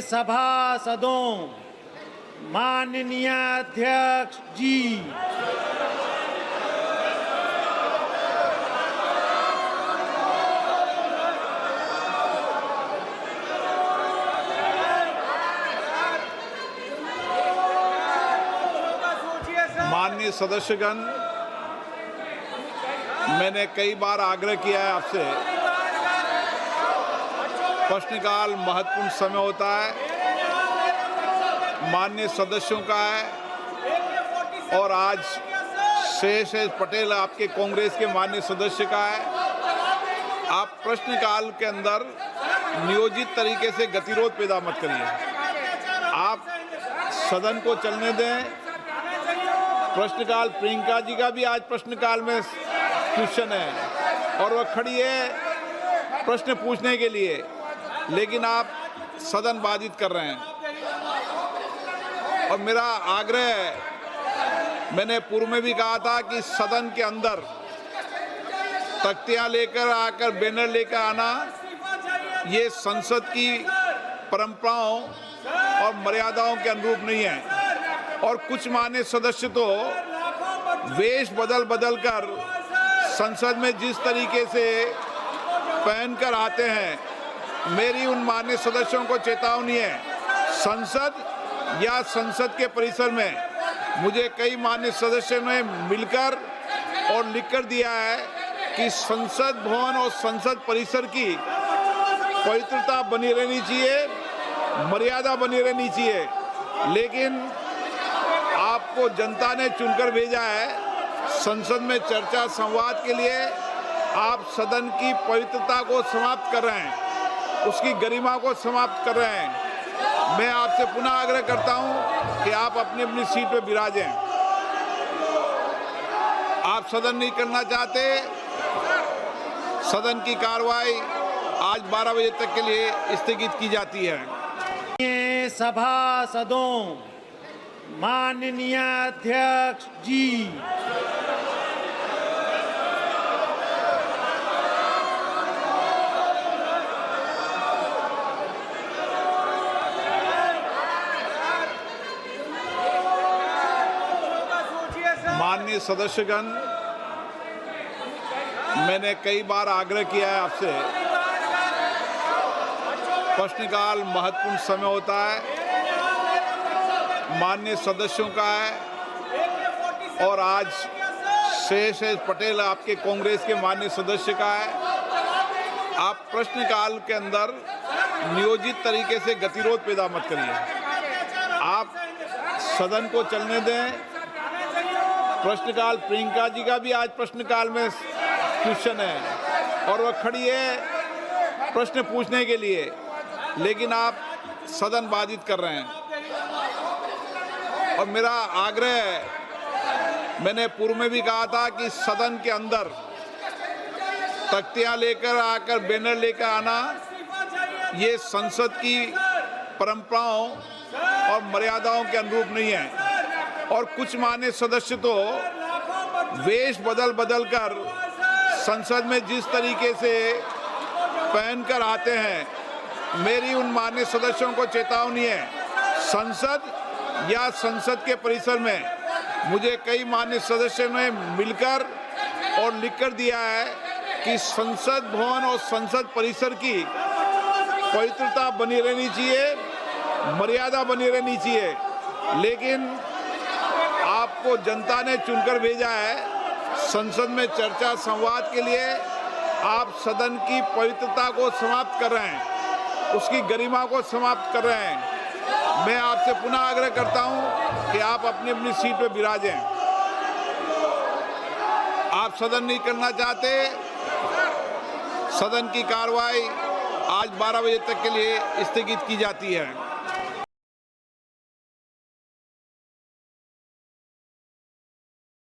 सभासदों, माननीय अध्यक्ष जी, माननीय सदस्यगण, मैंने कई बार आग्रह किया है आपसे, प्रश्नकाल महत्वपूर्ण समय होता है, माननीय सदस्यों का है और आज शेष पटेल आपके कांग्रेस के माननीय सदस्य का है। आप प्रश्नकाल के अंदर नियोजित तरीके से गतिरोध पैदा मत करिए। आप सदन को चलने दें। प्रश्नकाल, प्रियंका जी का भी आज प्रश्नकाल में क्वेश्चन है और वह खड़ी है प्रश्न पूछने के लिए, लेकिन आप सदन बाधित कर रहे हैं। और मेरा आग्रह है, मैंने पूर्व में भी कहा था कि सदन के अंदर तख्तियां लेकर आकर बैनर लेकर आना ये संसद की परंपराओं और मर्यादाओं के अनुरूप नहीं है। और कुछ मान्य सदस्य तो वेश बदल कर संसद में जिस तरीके से पहनकर आते हैं, मेरी उन मान्य सदस्यों को चेतावनी है। संसद या संसद के परिसर में मुझे कई मान्य सदस्यों ने मिलकर और लिखकर दिया है कि संसद भवन और संसद परिसर की पवित्रता बनी रहनी चाहिए, मर्यादा बनी रहनी चाहिए। लेकिन आपको जनता ने चुनकर भेजा है संसद में चर्चा संवाद के लिए। आप सदन की पवित्रता को समाप्त कर रहे हैं, उसकी गरिमा को समाप्त कर रहे हैं। मैं आपसे पुनः आग्रह करता हूं कि आप अपनी अपनी सीट पर विराजें। आप सदन नहीं करना चाहते, सदन की कार्रवाई आज 12 बजे तक के लिए स्थगित की जाती है। सभासदों, माननीय अध्यक्ष जी, माननीय सदस्यगण, मैंने कई बार आग्रह किया है आपसे, प्रश्नकाल महत्वपूर्ण समय होता है, माननीय सदस्यों का है और आज शेष पटेल आपके कांग्रेस के माननीय सदस्य का है। आप प्रश्नकाल के अंदर नियोजित तरीके से गतिरोध पैदा मत करिए। आप सदन को चलने दें। प्रश्नकाल, प्रियंका जी का भी आज प्रश्नकाल में क्वेश्चन है और वह खड़ी है प्रश्न पूछने के लिए, लेकिन आप सदन बाधित कर रहे हैं। और मेरा आग्रह है, मैंने पूर्व में भी कहा था कि सदन के अंदर तख्तियां लेकर आकर बैनर लेकर आना ये संसद की परंपराओं और मर्यादाओं के अनुरूप नहीं है। और कुछ मान्य सदस्य तो वेश बदल कर संसद में जिस तरीके से पहनकर आते हैं, मेरी उन मान्य सदस्यों को चेतावनी है। संसद या संसद के परिसर में मुझे कई मान्य सदस्यों ने मिलकर और लिखकर दिया है कि संसद भवन और संसद परिसर की पवित्रता बनी रहनी चाहिए, मर्यादा बनी रहनी चाहिए। लेकिन आपको जनता ने चुनकर भेजा है संसद में चर्चा संवाद के लिए। आप सदन की पवित्रता को समाप्त कर रहे हैं, उसकी गरिमा को समाप्त कर रहे हैं। मैं आपसे पुनः आग्रह करता हूं कि आप अपनी अपनी सीट पर विराजें। आप सदन नहीं करना चाहते, सदन की कार्रवाई आज 12 बजे तक के लिए स्थगित की जाती है।